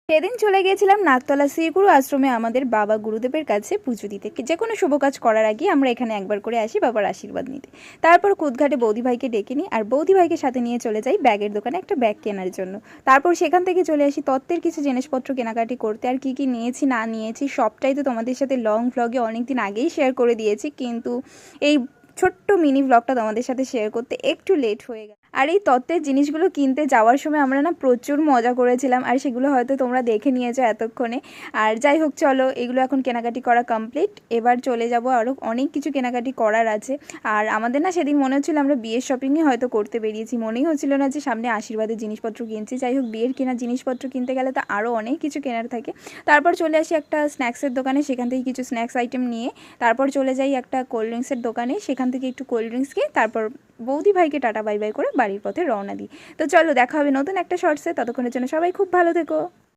সেদিন চলে গিয়েছিলাম নাকতলা শ্রীগুরু আশ্রমে আমাদের বাবা গুরুদেবের কাছে পুজো দিতে। যে কোনো শুভ কাজ করার আগে আমরা এখানে একবার করে আসি বাবার আশীর্বাদ নিতে। তারপর কুদঘাটে বৌদি ভাইকে ডেকে নিই আর বৌদি ভাইকে সাথে নিয়ে চলে যাই ব্যাগের দোকানে একটা ব্যাগ কেনার জন্য। তারপর সেখান থেকে চলে আসি তত্ত্বের কিছু জিনিসপত্র কেনাকাটি করতে। আর কি কি নিয়েছি না নিয়েছি সবটাই তো তোমাদের সাথে লং ভ্লগে অনেকদিন আগেই শেয়ার করে দিয়েছি, কিন্তু এই ছোট্ট মিনি ব্লগটা তোমাদের সাথে শেয়ার করতে একটু লেট হয়ে গেল। আর এই তত্ত্বের জিনিসগুলো কিনতে যাওয়ার সময় আমরা না প্রচুর মজা করেছিলাম, আর সেগুলো হয়তো তোমরা দেখে নিয়েছো এতক্ষণে। আর যাই হোক, চলো এগুলো এখন কেনাকাটি করা কমপ্লিট। এবার চলে যাব, আরও অনেক কিছু কেনাকাটি করার আছে। আর আমাদের না সেদিন মনে হচ্ছিলো আমরা বিয়ের শপিংই হয়তো করতে বেরিয়েছি, মনেই হচ্ছিল না যে সামনে আশীর্বাদের জিনিসপত্র কিনছি। যাই হোক, বিয়ের কেনার জিনিসপত্র কিনতে গেলে তো আরও অনেক কিছু কেনার থাকে। তারপর চলে আসি একটা স্ন্যাক্সের দোকানে, সেখান থেকে কিছু স্ন্যাক্স আইটেম নিয়ে তারপর চলে যাই একটা কোল্ড ড্রিঙ্কসের দোকানে, সেখান থেকে একটু কোল্ড ড্রিঙ্কস খেয়ে তারপর বৌদি ভাইকে টাটা বাই বাই করে বাড়ির পথে রওনা দিই। তো চলো দেখা হবে নতুন একটা শর্টসে, ততক্ষণের জন্য সবাই খুব ভালো থেকো।